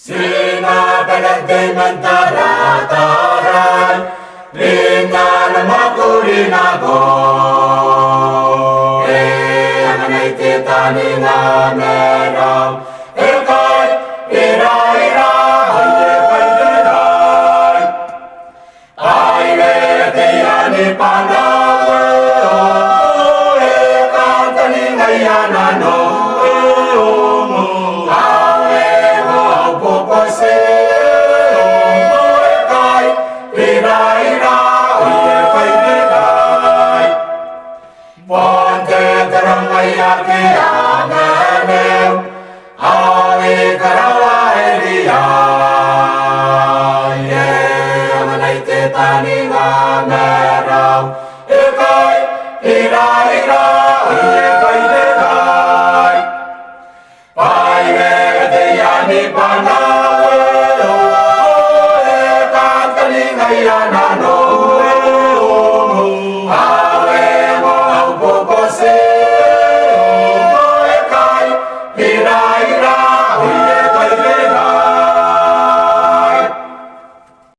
Sina balagay mantarataran, Rinda na makurin ako. Anay titani na merong, Ikay, ira-ira, ay dinay. Ay retiyani panawe, Ikang taningayan ano, Panay